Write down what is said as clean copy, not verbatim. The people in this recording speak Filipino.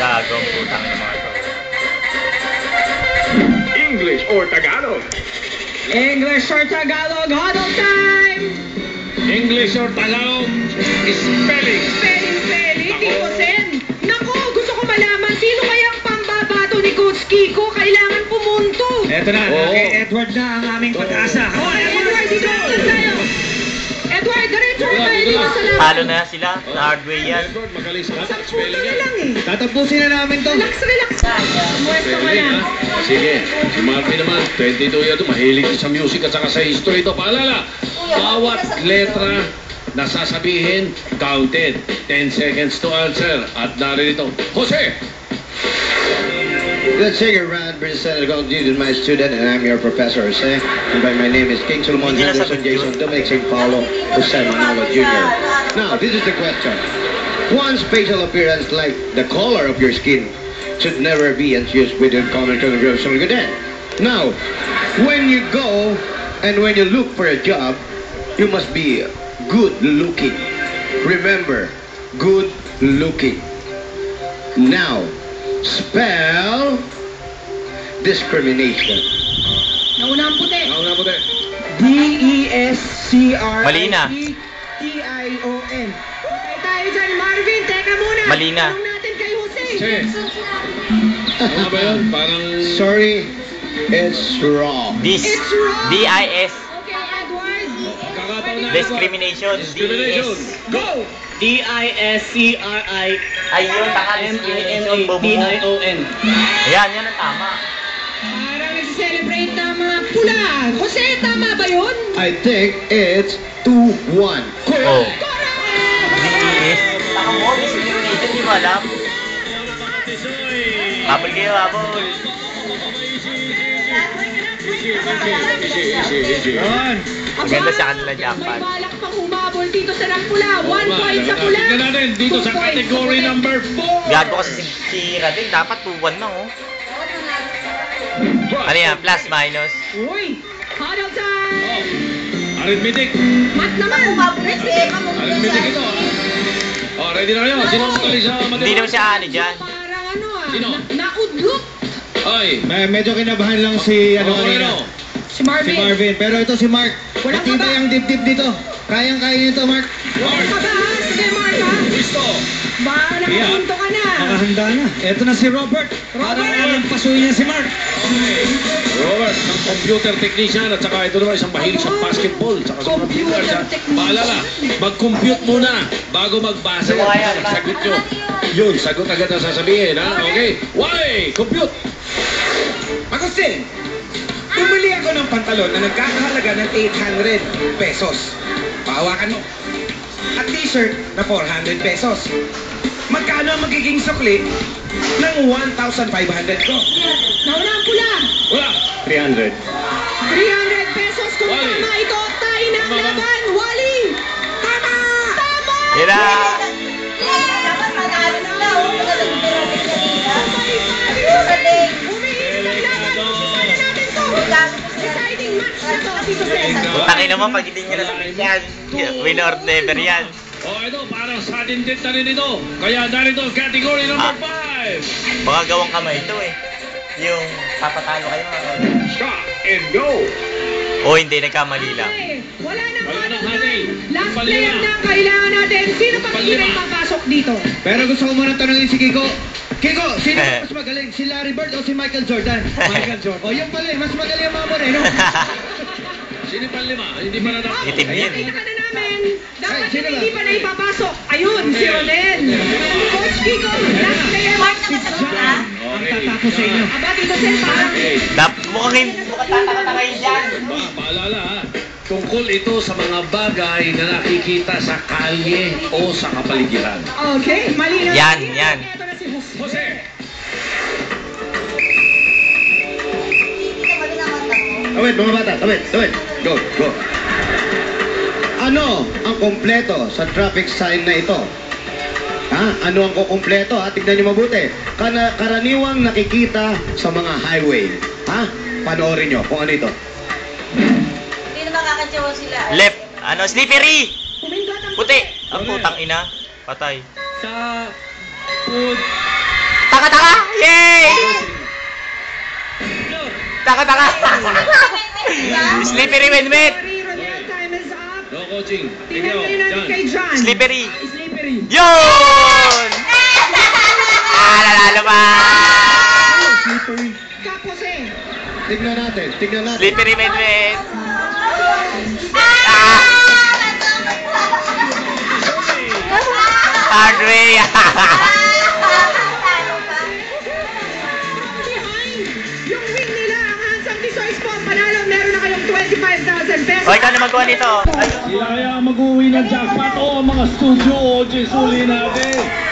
Gagawang putang ng mga to. English or Tagalog? English or Tagalog, huddle time! English or Tagalog? Spelling. Spelling, Tito Sen. Nako, gusto ko malaman, sino kayang pambabato ni Coach Kiko? Kailangan pumunto. Eto na, kay Edward na ang aming pag-asa. Edward, dito na tayo. Edward, diretso na tayo dito sa laban. Talo na sila. Sa hard way yan. Edward, magaling sa Sa puto spelling na yan. lang eh. Tatapusin na namin to. Relax. Muesto ka Spelling, na. ha? Sige. Si Marvin naman, 22 years, mahilig sa music at saka sa history ito. Paalala, bawat letra na sasabihin, counted. 10 seconds to answer. At narito, Jose! Good singer, Brad Brinson, is my student, and I'm your professor, Jose. And by my name is King Solomon Henderson Jason Dominic St. Paulo Jose Manolo Jr. Now, this is the question. One's facial appearance, like the color of your skin, should never be infused with the common color of some good end. Now, when you go and when you look for a job, you must be good looking. Remember, good looking. Now, spell discrimination. Nauna ang puti. Nauna po tayo. D-E-S-C-R-I-T-I-O-N. Malina. Okay tayo dyan, Marvin. Teka muna. Malina. Tanong natin kay Jose. Jose. Ano ba yun? Parang... Sorry, it's wrong. Dis. It's wrong. D-I-S. Okay, Edward. Kakataon na. Discrimination. Discrimination. D-I-S. Go! D-I-S-C-R-I Ayun, taka discrimination. Bobo. M-I-N-A-D-I-O-N. Ayan, yan ang tama. Parang nag-celebrate na mga pula. Jose, tama ba yun? I think it's 2-1. Oh. D-I-S. Taka mo, discrimination. Di mo alam. Habol kayo, habol. Easy. Maganda sa kanila, jackpot. May balak pang humabol dito sa Rangpula. 1 point sa pula. Tignan natin dito sa 2 points category sa pula. number 4. Gago kasi si Rading. Dapat 2-1 na, oh. Ano yan? Plus, minus. Uy! Huddle time! Arithmetic. Mat naman! Arithmetic ito. Oh, ready na kayo? Sino ang magaling sa Hindi matematika? naman siya ano dyan. Parang ano Sino? naudlot Ay. Medyo kinabahan lang si Ano? si Marvin. Si Marvin. Pero ito si Mark. Walang Matibay kaba. ang dibdib dito. Kayang-kaya nito, Mark. Walang ka ba? Sige, Mark, ha? Gusto. Ba, nakapunto ka na. Nakahanda na. Ito na si Robert. Para alam pasuyin niya si Mark. Robert, ang computer technician at saka ito naman isang mahilig sa basketball. Saka sa mga Computer viewers, ha? technician. Paalala, mag-compute muna bago magbasa yan. Sagot nyo. Yun, sagot agad ang sasabihin, ha? Okay. Why? Compute. Agustin, bumili ako ng pantalon na nagkakahalaga ng 800 pesos. Pahawakan mo. At t-shirt na 400 pesos. Magkano ang magiging sukli ng 1,500 ko? Nauna ang pula. Wala. 300. 300 pesos kung Wally. tama ito. Tayo na ang Tama ba? laban. Wally! Tama! Tama! Yan na. Umiis ng laban. Pagsipanan natin to. Deciding match na to, Tito Cesar. Putangin naman pag hindi nyo nasagot yan. Win or never yan. Oh, ito, parang sa atin din na rin ito. Kaya narito, category number 5. Baka gawang kamay ito eh. Yung papatalo kayo. Shot and go. O hindi, nagkamali lang. Okay, wala nang Wala nang huddle huddle. time. Last Panlima. player na ang kailangan natin. Sino pa Panlima. ang papasok dito? Pero gusto ko muna tanongin si Kiko. Kiko, sino mas magaling? Si Larry Bird o si Michael Jordan? Michael Jordan. O yung pala eh, mas magaling ang mga moreno. Sino pa 5? Hindi pa na dapat. Itim yun. Nakita na namin. Dapat Ay, sino ba? hindi pa na ipapasok. Ayun, si Ronel. Coach Kiko, last player. Ang tatapos sa inyo. Aba, Tito Sen, parang... Mukhang tataka-takayin dyan. Paalala, ha? Tungkol ito sa mga bagay na nakikita sa kalye o sa kapaligiran. Okay, malinaw. Yan, yan. Ito na si Jose. Jose! Tawid, mga bata. Tawid. Go. Ano ang kompleto sa traffic sign na ito? Ha? Ano ang kukumpleto? Ha? Tignan niyo mabuti. Karaniwang nakikita sa mga highway. Ha? Panoorin niyo kung ano ito. Hindi na makakatsawa sila. Left. Ano? Slippery! Pumindot ang Puti. Ang putang ina. Patay. Sa food. Taka! Yay! Taka! Slippery win-win! Sorry, Ronel, time is up. No coaching. Tingnan Ikaw, kayo natin John. kay John. Slippery! Slippery. Yun! Nanalo pa! Cap Jose. Tignan natin. Slippery win-win! Hard way! Behind yung win nila, ang Hansang Tisoy Sport. Panalo, meron na kayong 25,000 pesos. O, ikaw na magawa nito. Sila kaya mag-uwi ng jackpot o mga studio o suli natin.